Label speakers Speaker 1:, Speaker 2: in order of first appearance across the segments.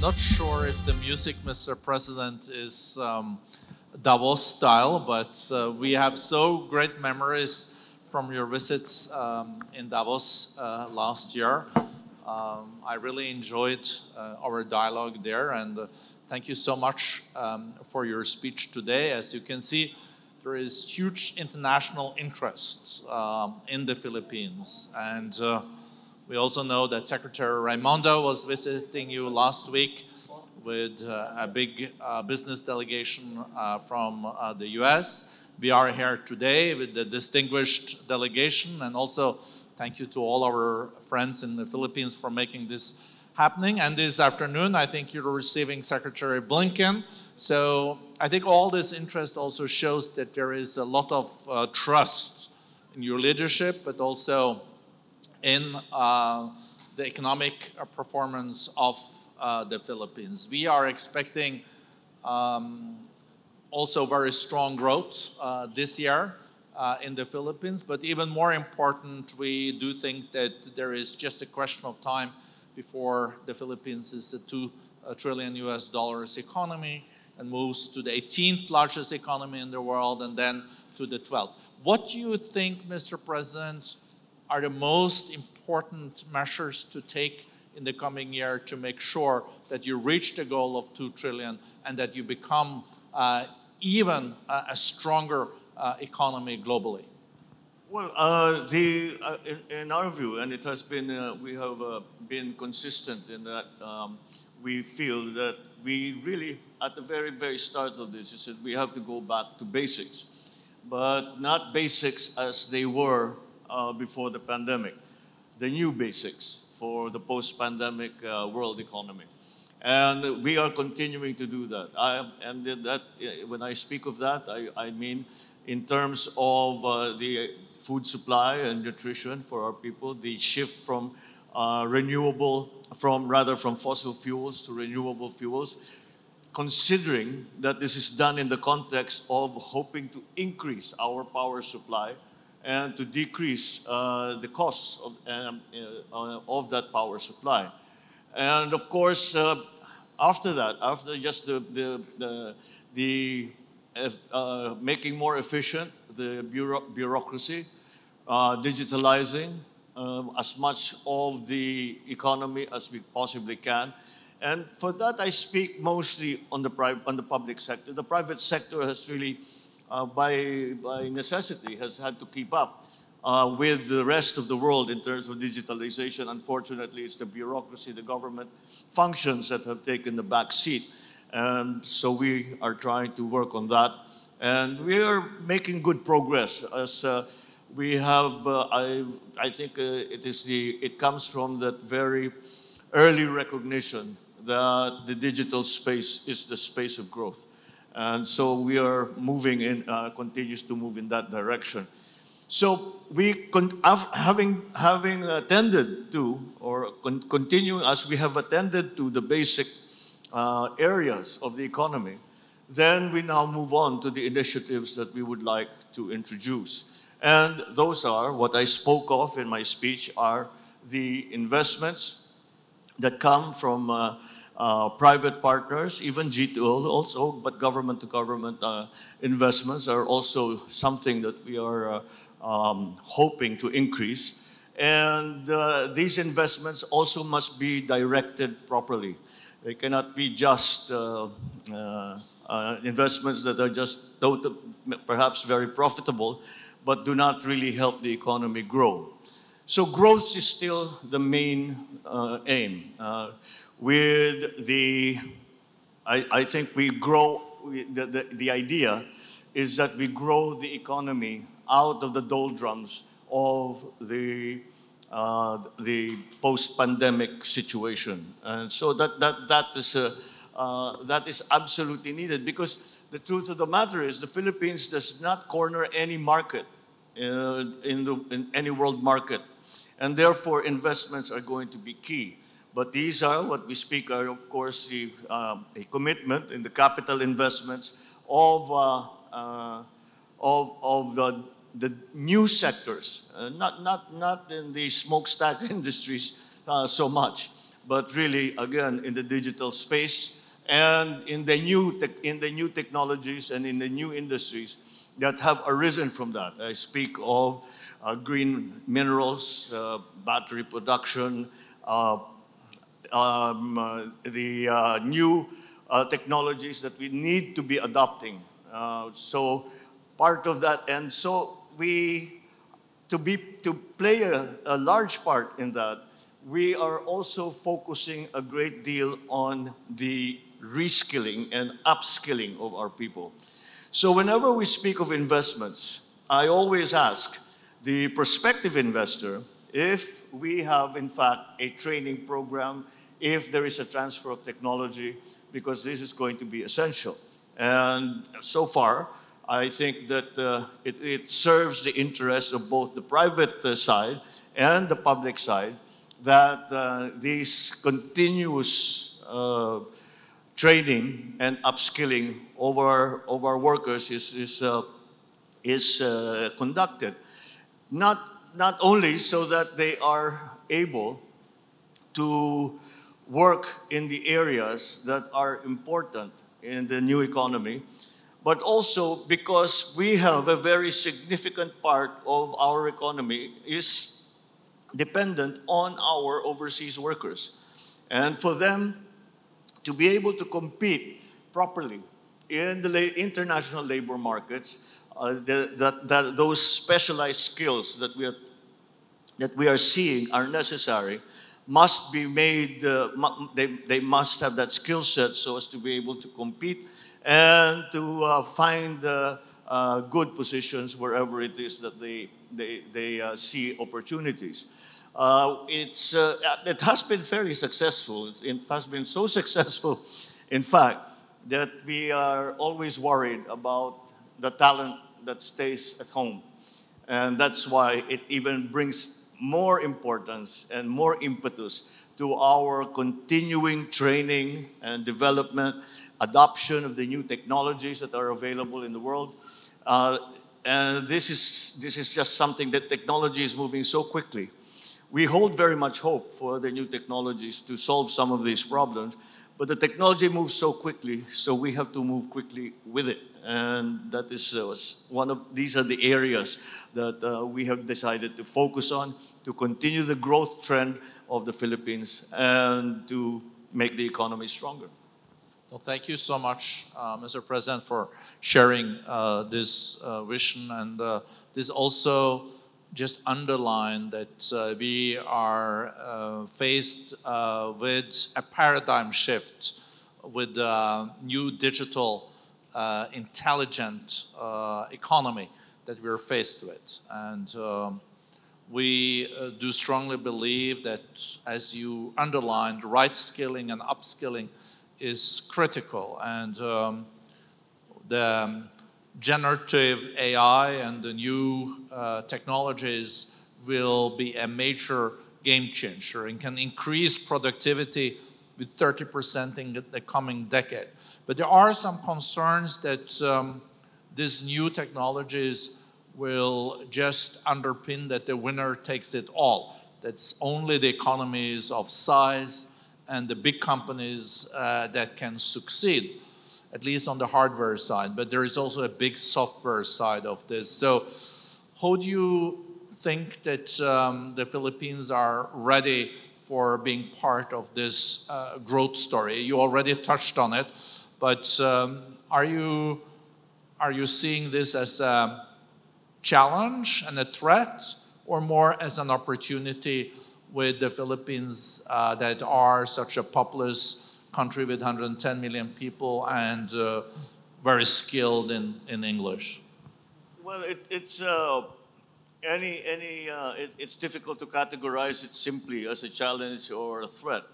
Speaker 1: not sure if the music, Mr. President, is Davos style, but we have so great memories from your visits in Davos last year. I really enjoyed our dialogue there, and thank you so much for your speech today. As you can see, there is huge international interest in the Philippines, and we also know that Secretary Raimondo was visiting you last week with a big business delegation from the US. We are here today with the distinguished delegation, and also thank you to all our friends in the Philippines for making this happening. And this afternoon, I think you're receiving Secretary Blinken. So I think all this interest also shows that there is a lot of trust in your leadership, but also in the economic performance of the Philippines. We are expecting also very strong growth this year in the Philippines, but even more important, we do think that there is just a question of time before the Philippines is a $2 trillion economy and moves to the 18th largest economy in the world and then to the 12th. What do you think, Mr. President, are the most important measures to take in the coming year to make sure that you reach the goal of 2 trillion and that you become even a stronger economy globally?
Speaker 2: Well, in our view, and it has been, we have been consistent in that we feel that we really, at the very, very start of this, is that we have to go back to basics, but not basics as they were before the pandemic, the new basics for the post-pandemic world economy. And we are continuing to do that. When I speak of that, I mean in terms of the food supply and nutrition for our people, the shift from from fossil fuels to renewable fuels, considering that this is done in the context of hoping to increase our power supply and to decrease the costs of that power supply. And of course, after that, after just making more efficient the bureaucracy, digitalizing as much of the economy as we possibly can. And for that, I speak mostly on the public sector. The private sector has really, by necessity, has had to keep up with the rest of the world in terms of digitalization. Unfortunately, it's the bureaucracy, the government functions that have taken the back seat. And so we are trying to work on that. And we are making good progress as we have, I think it comes from that very early recognition that the digital space is the space of growth. And so we are moving in, continues to move in that direction. So we, having attended to, or continue as we have attended to the basic areas of the economy, then we now move on to the initiatives that we would like to introduce. And those are, what I spoke of in my speech, are the investments that come from private partners, even G2 also, but government-to-government investments are also something that we are hoping to increase. And these investments also must be directed properly. They cannot be just investments that are just perhaps very profitable, but do not really help the economy grow. So growth is still the main aim. I think we grow, the idea is that we grow the economy out of the doldrums of the post-pandemic situation. And so that is absolutely needed, because the truth of the matter is the Philippines does not corner any market in any world market. And therefore, investments are going to be key. But these are, what we speak are, of course, a commitment in the capital investments of the new sectors, not in the smokestack industries so much, but really, again, in the digital space and in the new technologies and in the new industries that have arisen from that. I speak of green minerals, battery production, the new technologies that we need to be adopting. So part of that, and so to play a large part in that, we are also focusing a great deal on the reskilling and upskilling of our people. So whenever we speak of investments, I always ask the prospective investor if we have, in fact, a training program, if there is a transfer of technology, because this is going to be essential. And so far, I think that it serves the interests of both the private side and the public side that these continuous training and upskilling of our workers is conducted. Not only so that they are able to work in the areas that are important in the new economy, but also because we have a very significant part of our economy is dependent on our overseas workers. And for them to be able to compete properly in the international labor markets, those specialized skills that we are seeing are necessary must be made, they must have that skill set so as to be able to compete and to find good positions wherever it is that they see opportunities. It has been very successful. It has been so successful, in fact, that we are always worried about the talent that stays at home. And that's why it even brings more importance and more impetus to our continuing training and development, adoption of the new technologies that are available in the world. And this is just something that technology is moving so quickly. We hold very much hope for the new technologies to solve some of these problems, but the technology moves so quickly, so we have to move quickly with it. And that is these are the areas that we have decided to focus on to continue the growth trend of the Philippines and to make the economy stronger.
Speaker 1: Well, thank you so much, Mr. President, for sharing this vision. And this also just underlined that we are faced with a paradigm shift with new digital intelligent economy that we're faced with. And we do strongly believe that, as you underlined, right skilling and upskilling is critical. And the generative AI and the new technologies will be a major game changer and can increase productivity with 30% in the coming decade. But there are some concerns that these new technologies will just underpin that the winner takes it all. That's only the economies of size and the big companies that can succeed, at least on the hardware side. But there is also a big software side of this. So how do you think that the Philippines are ready for being part of this growth story? You already touched on it, but are you seeing this as a challenge and a threat, or more as an opportunity with the Philippines that are such a populous country with 110 million people and very skilled in English?
Speaker 2: Well, it's difficult to categorize it simply as a challenge or a threat,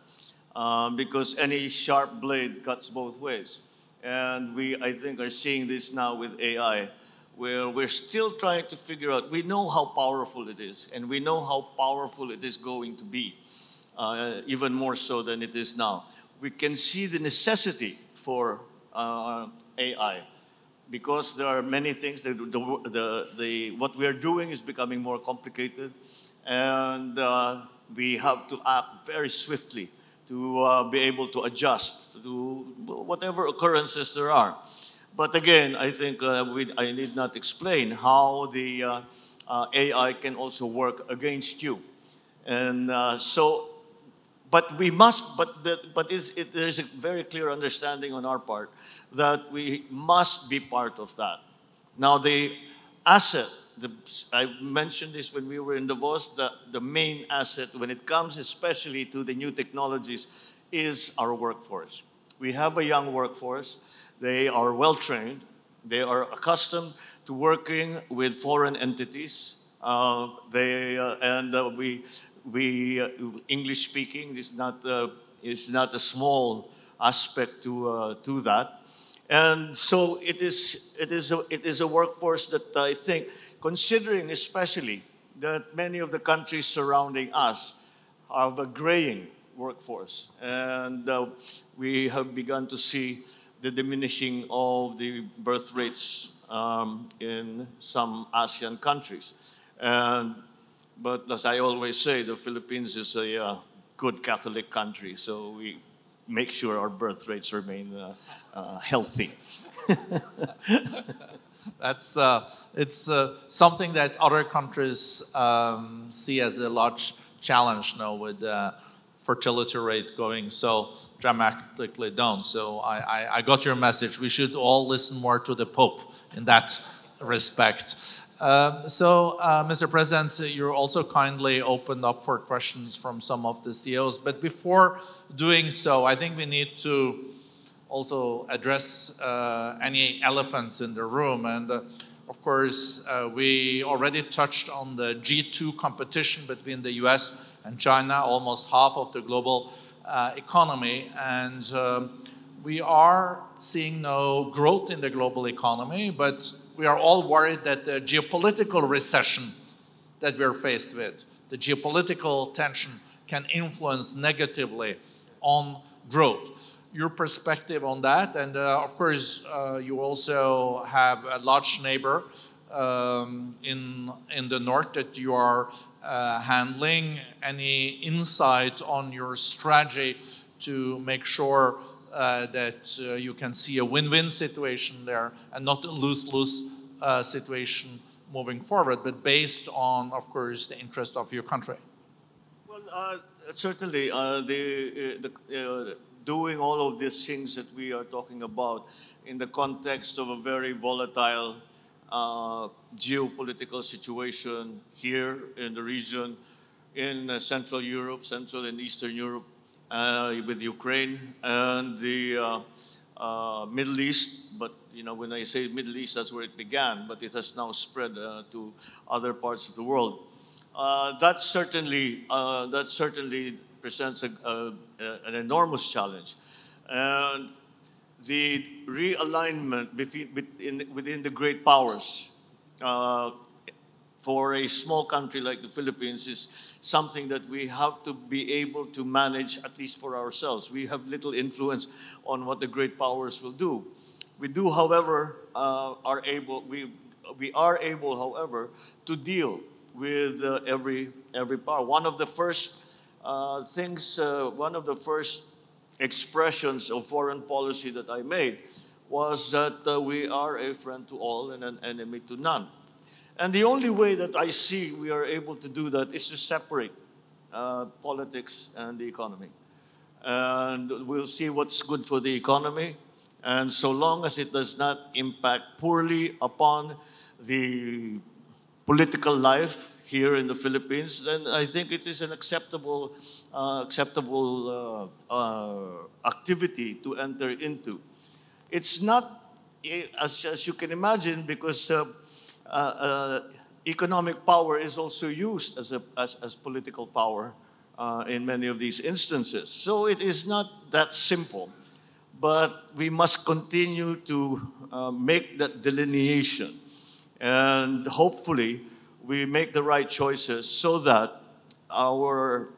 Speaker 2: because any sharp blade cuts both ways. And we, I think, are seeing this now with AI, where we're still trying to figure out, we know how powerful it is, and we know how powerful it is going to be, even more so than it is now. We can see the necessity for AI, because there are many things that what we are doing is becoming more complicated, and we have to act very swiftly to be able to adjust to whatever occurrences there are. But again, I think I need not explain how the AI can also work against you. And but we must, there's a very clear understanding on our part that we must be part of that. Now, the asset, I mentioned this when we were in Davos, the main asset when it comes especially to the new technologies is our workforce. We have a young workforce. They are well trained. They are accustomed to working with foreign entities. We English speaking is not a small aspect to that. And so it is a workforce that I think, considering especially that many of the countries surrounding us have a graying workforce, and we have begun to see the diminishing of the birth rates in some ASEAN countries. But as I always say, the Philippines is a good Catholic country, so we make sure our birth rates remain healthy.
Speaker 1: That's it's something that other countries see as a large challenge now, with fertility rate going so dramatically down. So I got your message. We should all listen more to the Pope in that respect. Mr. President, you're also kindly opened up for questions from some of the CEOs. But before doing so, I think we need to also address any elephants in the room. And of course, we already touched on the G2 competition between the US and China, almost half of the global economy. And we are seeing no growth in the global economy, but we are all worried that the geopolitical recession that we're faced with, the geopolitical tension, can influence negatively on growth. Your perspective on that, and of course, you also have a large neighbor in the north that you are handling. Any insight on your strategy to make sure that you can see a win-win situation there and not a lose-lose situation moving forward, but based on, of course, the interest of your country?
Speaker 2: Well, certainly, doing all of these things that we are talking about in the context of a very volatile geopolitical situation here in the region, in Central Europe, Central and Eastern Europe, with Ukraine and the Middle East. But when I say Middle East, that's where it began, but it has now spread to other parts of the world. That certainly presents an enormous challenge, and the realignment within the great powers for a small country like the Philippines is something that we have to be able to manage, at least for ourselves. We have little influence on what the great powers will do. We do, however, we are able, however, to deal with every power. One of the first expressions of foreign policy that I made was that we are a friend to all and an enemy to none. And the only way that I see we are able to do that is to separate politics and the economy. And we'll see what's good for the economy. And so long as it does not impact poorly upon the political life here in the Philippines, then I think it is an acceptable activity to enter into. It's not, as you can imagine, because economic power is also used as political power in many of these instances. So it is not that simple, but we must continue to make that delineation, and hopefully we make the right choices so that our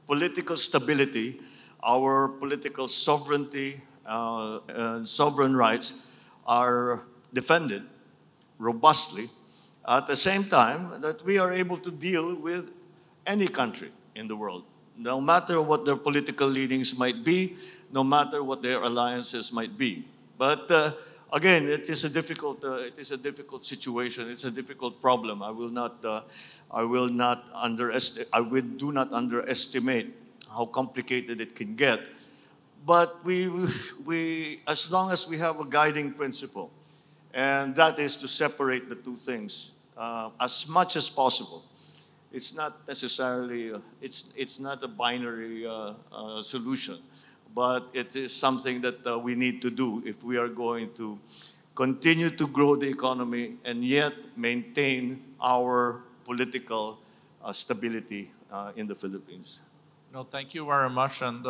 Speaker 2: political stability, our political sovereignty, and sovereign rights are defended robustly, at the same time that we are able to deal with any country in the world, no matter what their political leanings might be, no matter what their alliances might be. But again, it is a difficult situation. It's a difficult problem. I do not underestimate how complicated it can get. But as long as we have a guiding principle, and that is to separate the two things as much as possible. It's not necessarily, it's not a binary solution, but it is something that we need to do if we are going to continue to grow the economy and yet maintain our political stability in the Philippines.
Speaker 1: No, thank you very much. And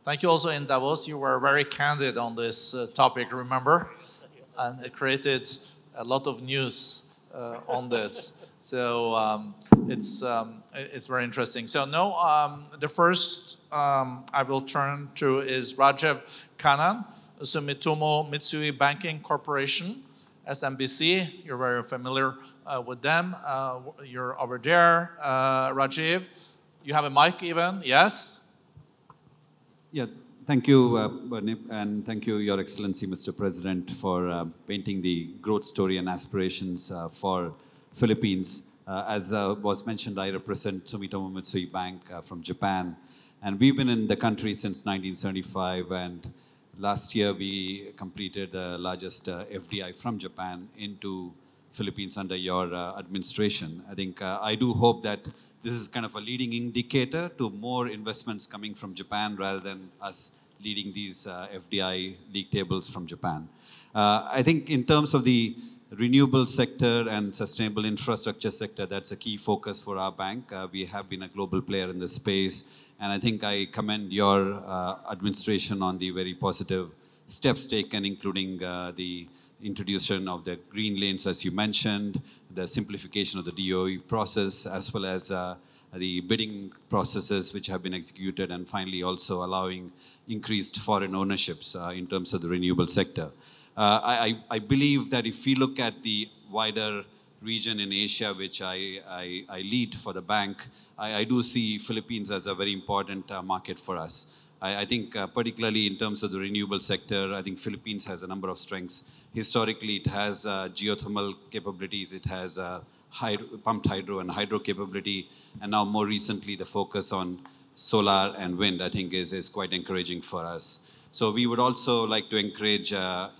Speaker 1: thank you also in Davos. You were very candid on this topic, remember? And it created a lot of news on this. So it's very interesting. So now the first I will turn to is Rajeev Kannan, Sumitomo Mitsui Banking Corporation, SMBC. You're very familiar with them. You're over there, Rajeev. You have a mic even, yes?
Speaker 3: Yeah, thank you, Bernie, and thank you, Your Excellency, Mr. President, for painting the growth story and aspirations for Philippines. As was mentioned, I represent Sumitomo Mitsui Bank from Japan, and we've been in the country since 1975, and last year we completed the largest FDI from Japan into Philippines under your administration. I think I do hope that this is kind of a leading indicator to more investments coming from Japan rather than us leading these FDI league tables from Japan. I think in terms of the renewable sector and sustainable infrastructure sector, that's a key focus for our bank. We have been a global player in this space, and I think I commend your administration on the very positive steps taken, including the introduction of the green lanes, as you mentioned, the simplification of the DOE process, as well as the bidding processes which have been executed, and finally also allowing increased foreign ownerships in terms of the renewable sector. I believe that if we look at the wider region in Asia, which I lead for the bank, I do see Philippines as a very important market for us. I think particularly in terms of the renewable sector, I think Philippines has a number of strengths. Historically, it has geothermal capabilities, it has pumped hydro and hydro capability, and now more recently the focus on solar and wind, I think is quite encouraging for us. So we would also like to encourage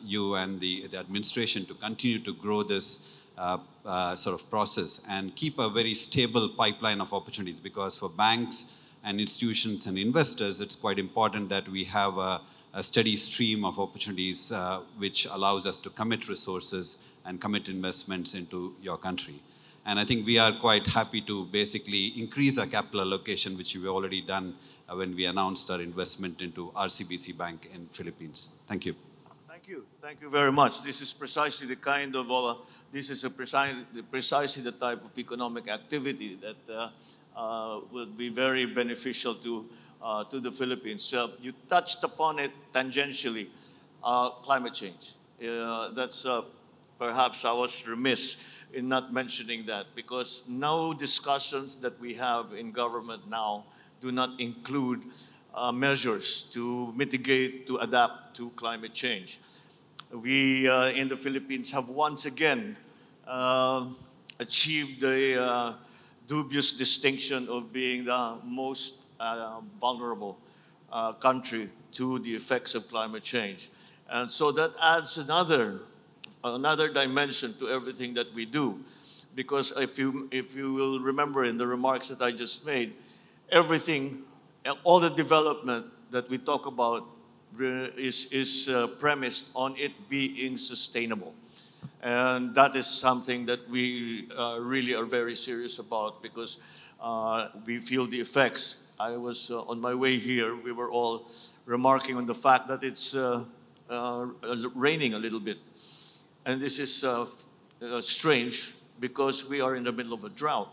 Speaker 3: you and the administration to continue to grow this sort of process and keep a very stable pipeline of opportunities, because for banks and institutions and investors, it's quite important that we have a steady stream of opportunities which allows us to commit resources and commit investments into your country. And I think we are quite happy to basically increase our capital allocation, which we've already done when we announced our investment into RCBC Bank in Philippines. Thank you.
Speaker 2: Thank you very much. This is precisely the kind of, precisely the type of economic activity that would be very beneficial to the Philippines. You touched upon it tangentially, climate change. That's perhaps I was remiss in not mentioning that, because no discussions that we have in government now do not include measures to mitigate, to adapt to climate change. We in the Philippines have once again achieved the dubious distinction of being the most vulnerable country to the effects of climate change. And so that adds another dimension to everything that we do. Because if you will remember in the remarks that I just made, everything, all the development that we talk about is premised on it being sustainable. And that is something that we really are very serious about, because we feel the effects. I was on my way here, we were all remarking on the fact that it's raining a little bit. And this is strange because we are in the middle of a drought.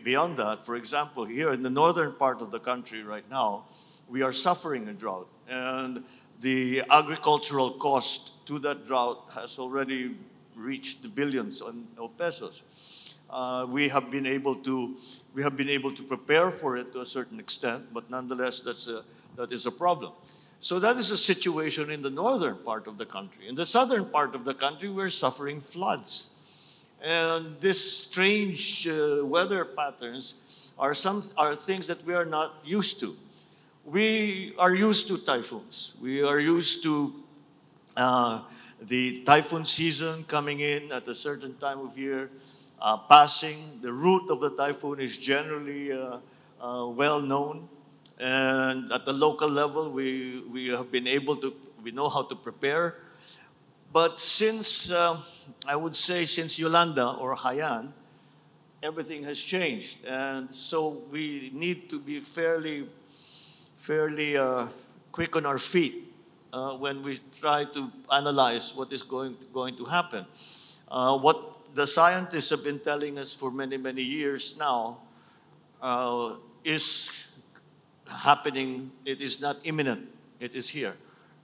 Speaker 2: Beyond that, for example, here in the northern part of the country right now, we are suffering a drought. And the agricultural cost to that drought has already reached the billions of pesos. We have been able to prepare for it to a certain extent, but nonetheless, that is a problem. So that is a situation in the northern part of the country. In the southern part of the country, we're suffering floods. And these strange weather patterns are things that we are not used to. We are used to typhoons. We are used to the typhoon season coming in at a certain time of year, passing. The route of the typhoon is generally well known. And at the local level, we know how to prepare. But since, I would say, since Yolanda or Haiyan, everything has changed. And so we need to be fairly quick on our feet when we try to analyze what is going to happen. What the scientists have been telling us for many, many years now is happening. It is not imminent. It is here.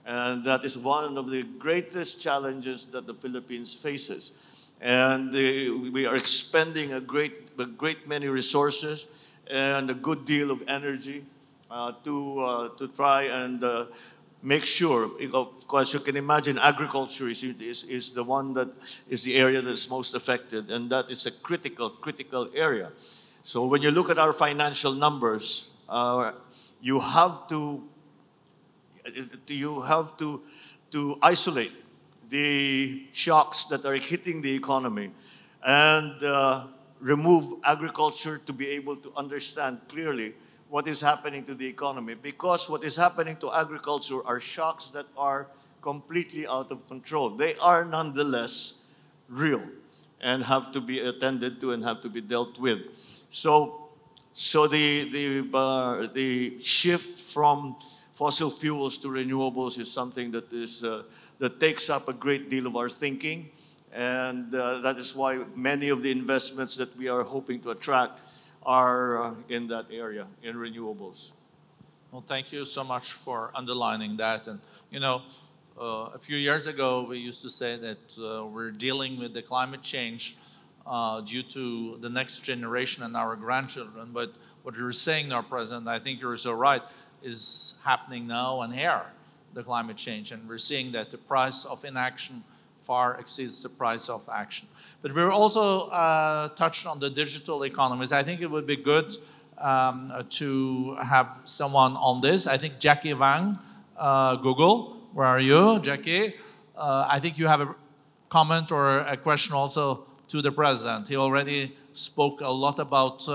Speaker 2: And that is one of the greatest challenges that the Philippines faces. And we are expending a great many resources and a good deal of energy to try and make sure. Of course, you can imagine agriculture is the one that is the area that is most affected, and that is a critical area. So when you look at our financial numbers, you have to isolate the shocks that are hitting the economy and remove agriculture to be able to understand clearly what is happening to the economy. Because what is happening to agriculture are shocks that are completely out of control. They are nonetheless real and have to be attended to and have to be dealt with. So the shift from fossil fuels to renewables is something that takes up a great deal of our thinking, and that is why many of the investments that we are hoping to attract are in that area, in renewables.
Speaker 1: Well, thank you so much for underlining that. And you know, a few years ago, we used to say that we're dealing with the climate change due to the next generation and our grandchildren. But what you're saying now, President, I think you're so right, is happening now and here, the climate change. And we're seeing that the price of inaction far exceeds the price of action. But we're also touched on the digital economies. I think it would be good to have someone on this. I think Jackie Wang, Google, where are you, Jackie? I think you have a comment or a question also to the President. He already spoke a lot about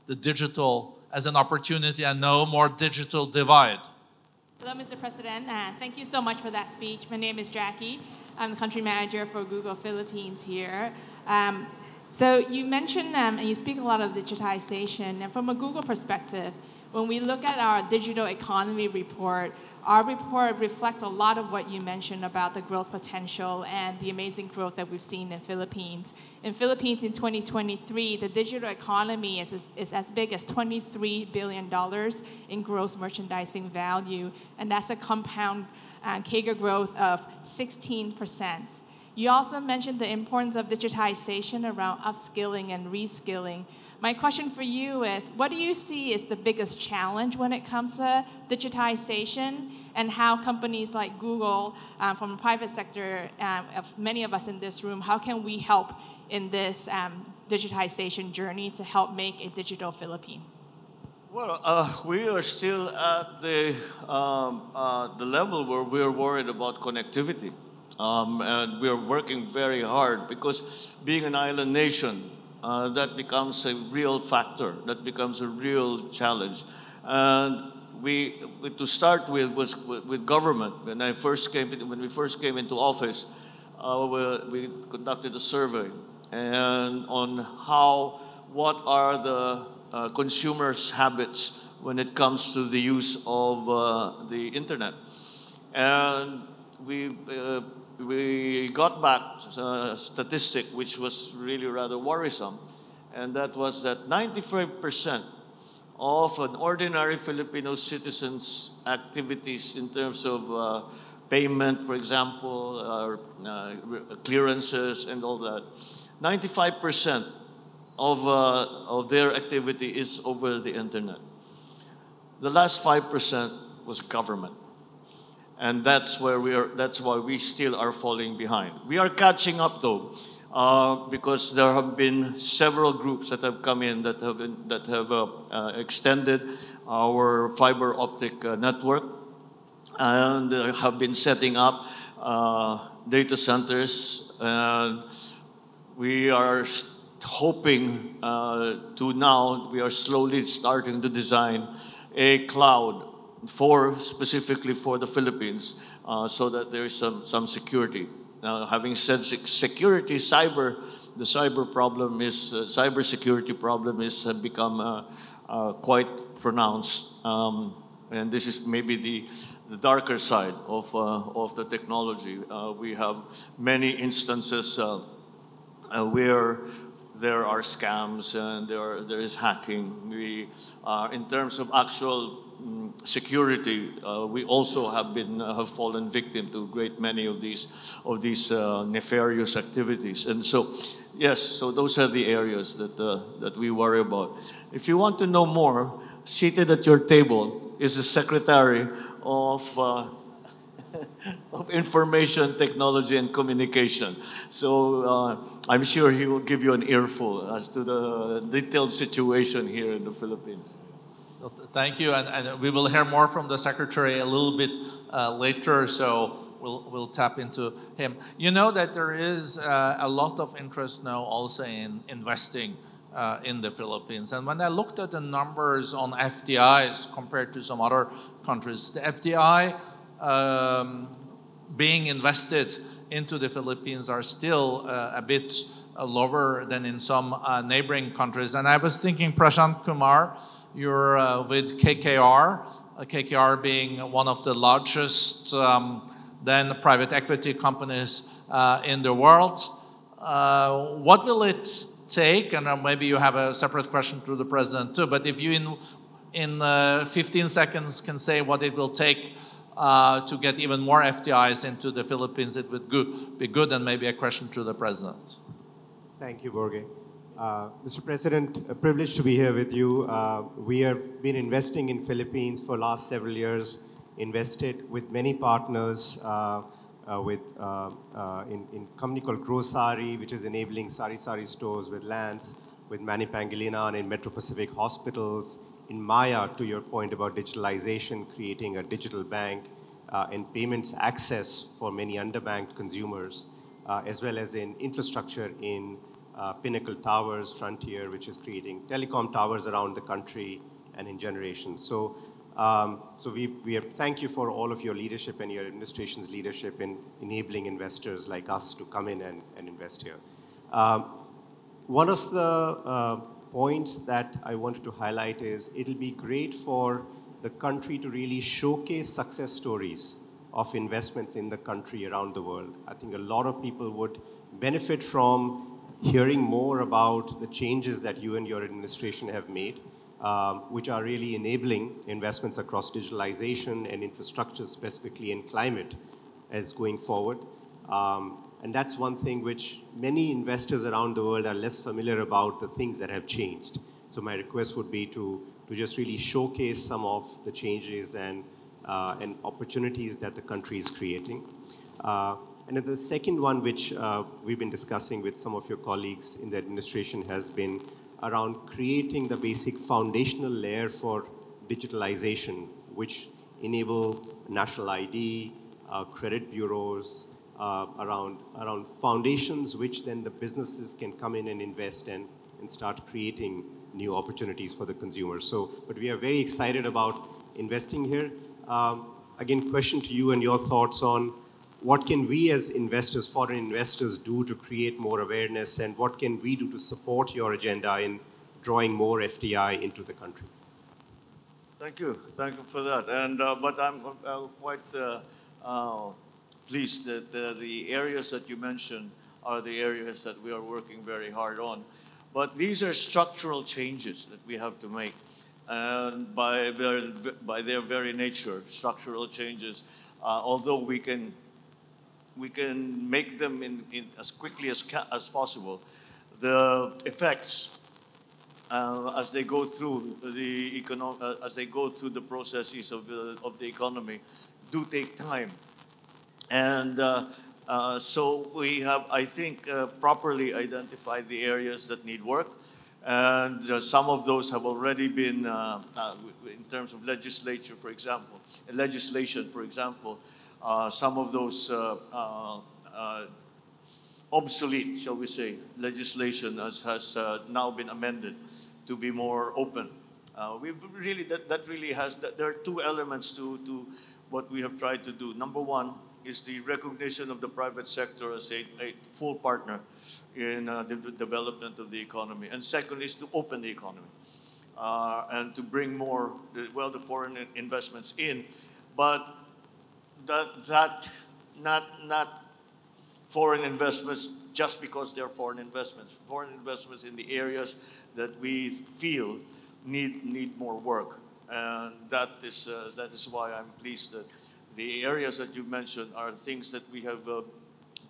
Speaker 1: the digital as an opportunity and no more digital divide.
Speaker 4: Hello, Mr. President. Thank you so much for that speech. My name is Jackie. I'm the country manager for Google Philippines here. So you mentioned and you speak a lot of digitization. And from a Google perspective, when we look at our digital economy report, our report reflects a lot of what you mentioned about the growth potential and the amazing growth that we've seen in Philippines. In Philippines in 2023, the digital economy is as big as $23 billion in gross merchandising value, and that's a compound CAGR growth of 16%. You also mentioned the importance of digitization around upskilling and reskilling. My question for you is, what do you see is the biggest challenge when it comes to digitization, and how companies like Google, from the private sector, many of us in this room, how can we help in this digitization journey to help make a digital Philippines?
Speaker 2: Well, we are still at the level where we're worried about connectivity. And we're working very hard because being an island nation, that becomes a real factor. That becomes a real challenge. And to start with was with government. When we first came into office, we conducted a survey and on what are the consumers' habits when it comes to the use of the internet. And we got back a statistic which was really rather worrisome, and that was that 95% of an ordinary Filipino citizen's activities in terms of payment, for example, clearances and all that, 95% of their activity is over the internet. The last 5% was government. And that's why we still are falling behind. We are catching up though, because there have been several groups that have come in that have extended our fiber optic network and have been setting up data centers. And we are hoping we are slowly starting to design a cloud specifically for the Philippines, so that there is some security. Now, having said security, the cybersecurity problem has become quite pronounced, and this is maybe the darker side of the technology. We have many instances where there are scams and there is hacking. In terms of actual security, we also have fallen victim to a great many of these nefarious activities. And so, yes, so those are the areas that we worry about. If you want to know more, seated at your table is the Secretary of Information Technology and Communication. So I'm sure he will give you an earful as to the detailed situation here in the Philippines.
Speaker 1: Thank you, and we will hear more from the Secretary a little bit later, so we'll tap into him. You know that there is a lot of interest now also in investing in the Philippines. And when I looked at the numbers on FDIs compared to some other countries, the FDI being invested into the Philippines are still a bit lower than in some neighboring countries. And I was thinking, Prashant Kumar, you're with KKR, KKR being one of the largest then private equity companies in the world. What will it take, and maybe you have a separate question to the President too, but if you in 15 seconds can say what it will take to get even more FDIs into the Philippines, it would be good, and maybe a question to the President.
Speaker 5: Thank you, Borge. Mr. President, a privilege to be here with you. We have been investing in Philippines for the last several years, invested with many partners, in a company called Grow Sari, which is enabling sari stores with Lance, with Manny Pangilinan in Metro Pacific hospitals, in Maya, to your point about digitalization, creating a digital bank and payments access for many underbanked consumers, as well as in infrastructure in Pinnacle Towers, Frontier, which is creating telecom towers around the country and in generations. So thank you for all of your leadership and your administration's leadership in enabling investors like us to come in and invest here. One of the points that I wanted to highlight is it'll be great for the country to really showcase success stories of investments in the country around the world. I think a lot of people would benefit from hearing more about the changes that you and your administration have made, which are really enabling investments across digitalization and infrastructure, specifically in climate, as going forward. And that's one thing which many investors around the world are less familiar about, the things that have changed. So my request would be to just really showcase some of the changes and opportunities that the country is creating. And then the second one, which we've been discussing with some of your colleagues in the administration, has been around creating the basic foundational layer for digitalization, which enable national ID, credit bureaus, around foundations, which then the businesses can come in and invest and start creating new opportunities for the consumers. But we are very excited about investing here. Again, question to you and your thoughts on what can we as investors, foreign investors, do to create more awareness, and what can we do to support your agenda in drawing more FDI into the country?
Speaker 2: Thank you for that. And but I'm quite pleased that the areas that you mentioned are the areas that we are working very hard on. But these are structural changes that we have to make, and by their very nature, structural changes. Although we can make them in as quickly as possible, the effects as they go through the processes of the economy, do take time. And so we have, I think, properly identified the areas that need work. And some of those have already been, in terms of legislation, for example, some of those obsolete, shall we say, legislation has now been amended to be more open. We've really, there are two elements to what we have tried to do. Number one is the recognition of the private sector as a full partner in the development of the economy. And second is to open the economy and to bring more, the foreign investments in. But not foreign investments just because they're foreign investments. Foreign investments in the areas that we feel need more work. And that is why I'm pleased that the areas that you mentioned are things that we have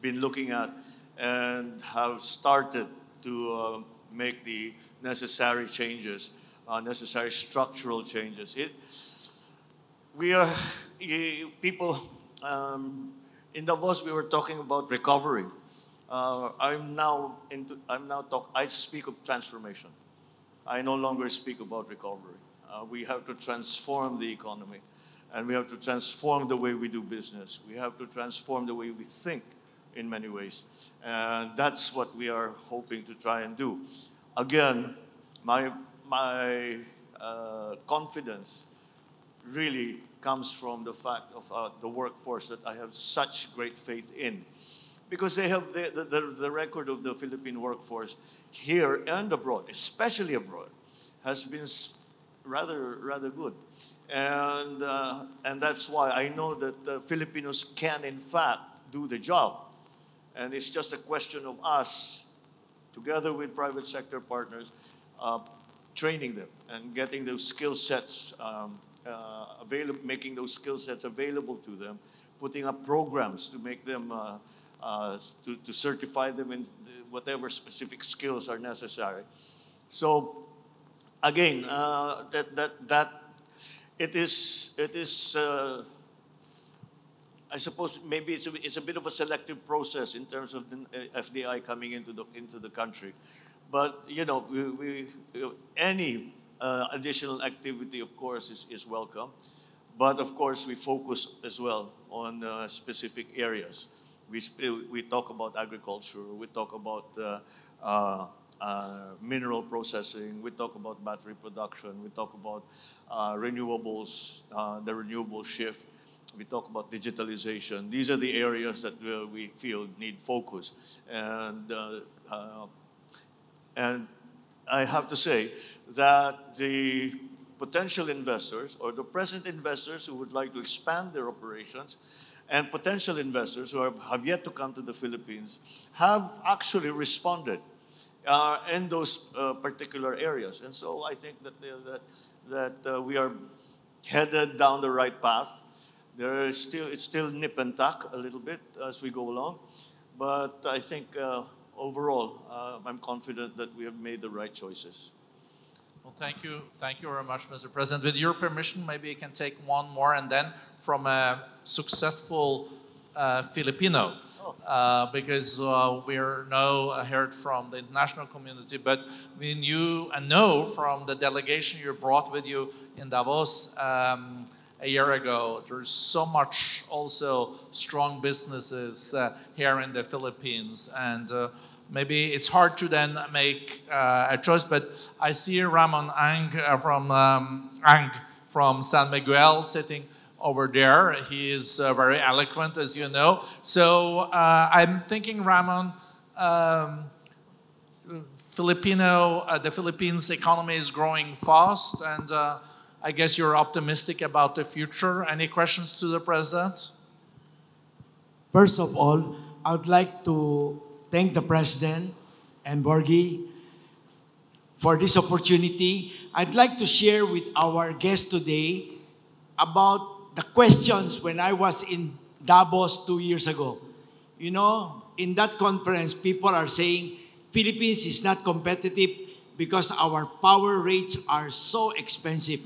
Speaker 2: been looking at and have started to make the necessary changes, necessary structural changes. People in Davos, we were talking about recovery. I speak of transformation. I no longer speak about recovery. We have to transform the economy, and we have to transform the way we do business. We have to transform the way we think in many ways. And that's what we are hoping to try and do. Again, my confidence really comes from the fact of the workforce that I have such great faith in. Because they have the record of the Philippine workforce here and abroad, especially abroad, has been rather good. And that's why I know that Filipinos can, in fact, do the job. And it's just a question of us, together with private sector partners, training them and getting those skill sets making those skill sets available to them, putting up programs to make them, to certify them in whatever specific skills are necessary. So, again, it is. I suppose maybe it's a bit of a selective process in terms of the FDI coming into the country, but any additional activity, of course, is welcome. But of course, we focus as well on specific areas. We talk about agriculture. We talk about mineral processing. We talk about battery production. We talk about renewables, the renewable shift. We talk about digitalization. These are the areas that we feel need focus. And I have to say that the potential investors or the present investors who would like to expand their operations and potential investors who have yet to come to the Philippines have actually responded in those particular areas. And so I think that we are headed down the right path. It's still nip and tuck a little bit as we go along, but I think overall I'm confident that we have made the right choices.
Speaker 1: Well, thank you very much, Mr. President. With your permission, maybe I can take one more, and then from a successful Filipino, because we're now heard from the international community, but we knew and know from the delegation you brought with you in Davos a year ago, there's so much also strong businesses here in the Philippines, and maybe it's hard to then make a choice, but I see Ramon Ang from San Miguel sitting over there. He is very eloquent, as you know. So I'm thinking, Ramon, the Philippines economy is growing fast, and I guess you're optimistic about the future. Any questions to the President?
Speaker 6: First of all, I would like to thank the President and Borge for this opportunity. I'd like to share with our guest today about the questions when I was in Davos 2 years ago. You know, in that conference, people are saying Philippines is not competitive because our power rates are so expensive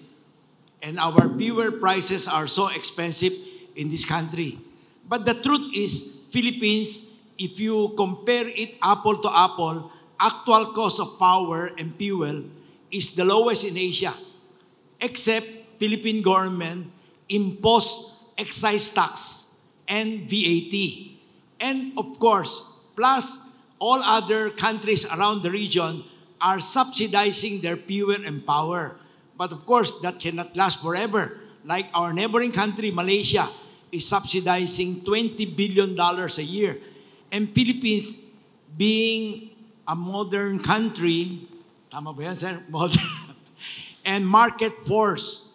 Speaker 6: and our fuel prices are so expensive in this country. But the truth is, Philippines, if you compare it apple to apple, actual cost of power and fuel is the lowest in Asia, except Philippine government imposed excise tax and VAT. And of course, plus all other countries around the region are subsidizing their fuel and power. But of course, that cannot last forever. Like our neighboring country, Malaysia, is subsidizing $20 billion a year. And Philippines, being a modern country, tama ba yan, sir? Modern. And market force.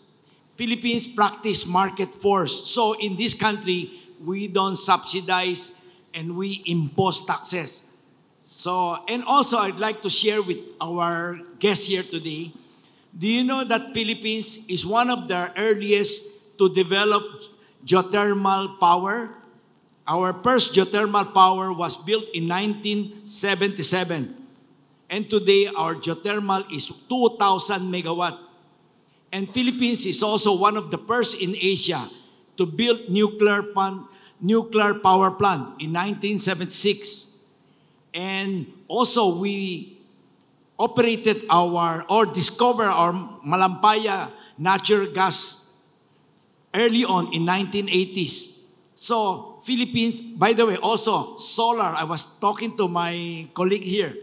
Speaker 6: Philippines practice market force. So in this country, we don't subsidize and we impose taxes. So, and also I'd like to share with our guests here today, do you know that Philippines is one of the earliest to develop geothermal power? Our first geothermal power was built in 1977. And today, our geothermal is 2,000 megawatt. And Philippines is also one of the first in Asia to build nuclear power plant in 1976. And also, we operated discovered our Malampaya natural gas early on in 1980s. So, Philippines, by the way, also solar. I was talking to my colleague here.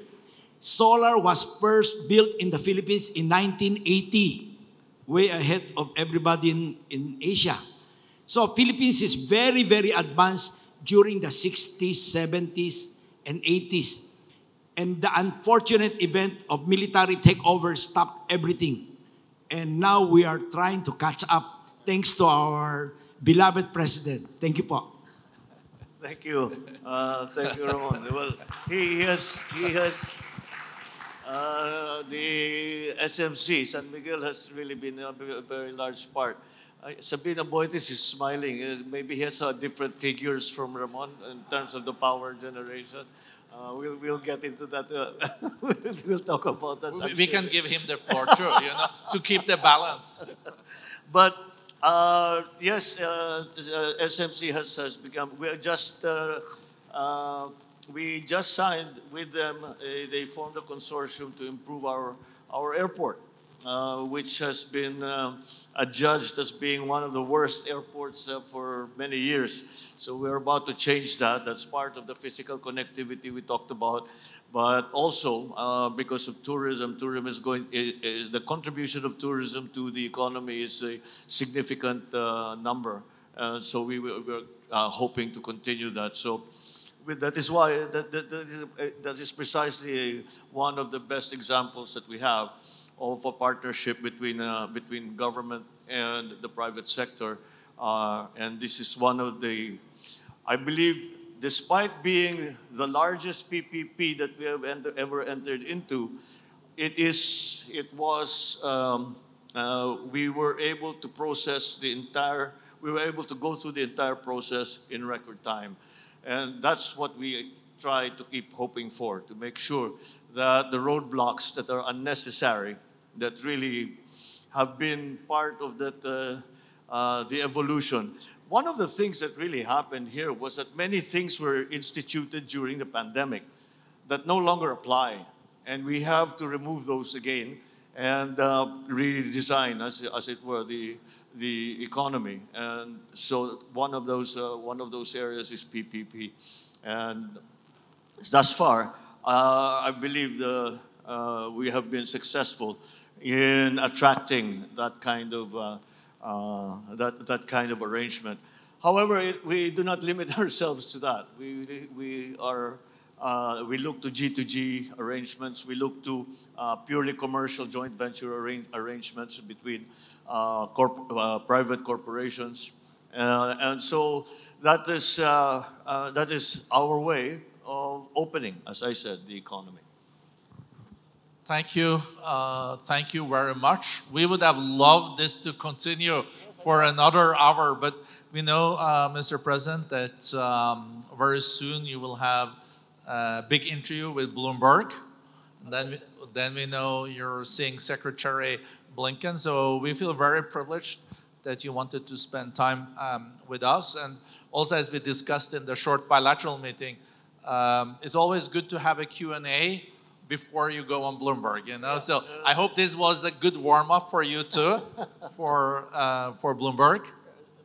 Speaker 6: Solar was first built in the Philippines in 1980, way ahead of everybody in Asia. So Philippines is very, very advanced during the 60s, 70s, and 80s. And the unfortunate event of military takeover stopped everything. And now we are trying to catch up thanks to our beloved president. Thank you po.
Speaker 2: Thank you. Thank you, Ramon. Well, he has the SMC, San Miguel has really been a very large part. Sabina Boitis is smiling. Maybe he has different figures from Ramon in terms of the power generation. We'll get into that. We'll talk about that.
Speaker 1: We can give him the floor too, to keep the balance.
Speaker 2: But yes, SMC has become. We just signed with them. They formed a consortium to improve our airport, which has been adjudged as being one of the worst airports for many years. So we're about to change that. That's part of the physical connectivity we talked about, but also because of tourism. Tourism is the contribution of tourism to the economy is a significant number. So we're hoping to continue that. So. That is why that is precisely one of the best examples that we have of a partnership between government and the private sector, and this is one of the, I believe, despite being the largest PPP that we have ever entered into, we were able to go through the entire process in record time. And that's what we try to keep hoping for, to make sure that the roadblocks that are unnecessary, that really have been part of that, the evolution. One of the things that really happened here was that many things were instituted during the pandemic that no longer apply. And we have to remove those again and redesign, as it were, the economy. And so one of those areas is PPP. And thus far, I believe we have been successful in attracting that kind of that kind of arrangement. However, we do not limit ourselves to that. We look to G2G arrangements. We look to purely commercial joint venture arrangements between private corporations. And so that is our way of opening, as I said, the economy.
Speaker 1: Thank you. Thank you very much. We would have loved this to continue for another hour, but we know, Mr. President, that very soon you will have a big interview with Bloomberg. Then we know you're seeing Secretary Blinken. So we feel very privileged that you wanted to spend time with us. And also, as we discussed in the short bilateral meeting, it's always good to have a Q&A before you go on Bloomberg, you know. So I hope this was a good warm-up for you too, for Bloomberg.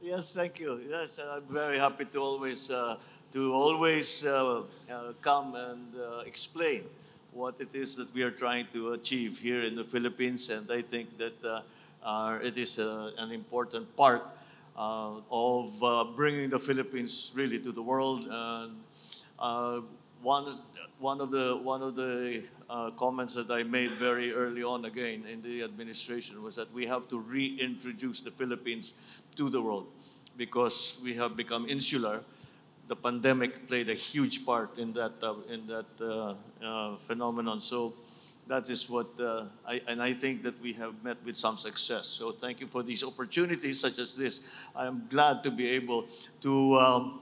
Speaker 2: Yes, thank you. Yes, I'm very happy to always come and explain what it is that we are trying to achieve here in the Philippines, and I think that it is an important part of bringing the Philippines really to the world. And one of the comments that I made very early on again in the administration was that we have to reintroduce the Philippines to the world because we have become insular. The pandemic played a huge part in that phenomenon. So that is what I think that we have met with some success. So thank you for these opportunities such as this. I am glad to be able to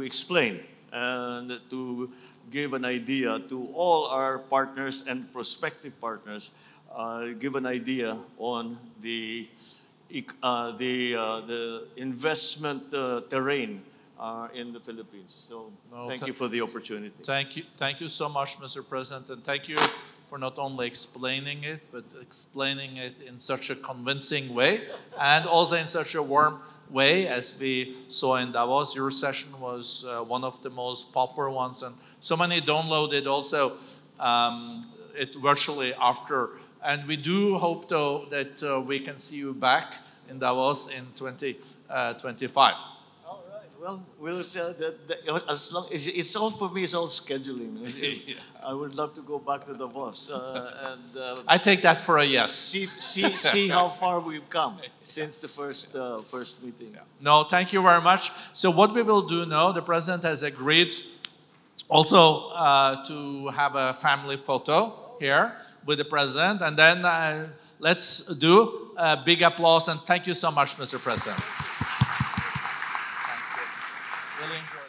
Speaker 2: explain and to give an idea to all our partners and prospective partners, give an idea on the investment terrain in the Philippines. So thank you for the opportunity.
Speaker 1: Thank you so much, Mr. President, and thank you for not only explaining it, but explaining it in such a convincing way, and also in such a warm way, as we saw in Davos. Your session was one of the most popular ones, and so many downloaded also it virtually after. And we do hope, though, that we can see you back in Davos in 2025.
Speaker 2: Well, we'll say that as long as it's all for me, it's all scheduling. Yeah. I would love to go back to Davos and
Speaker 1: I take that for a yes.
Speaker 2: See how far we've come since the first meeting.
Speaker 1: Yeah. No, thank you very much. So what we will do now, the president has agreed also to have a family photo here with the president, and then let's do a big applause and thank you so much, Mr. President. Really enjoy.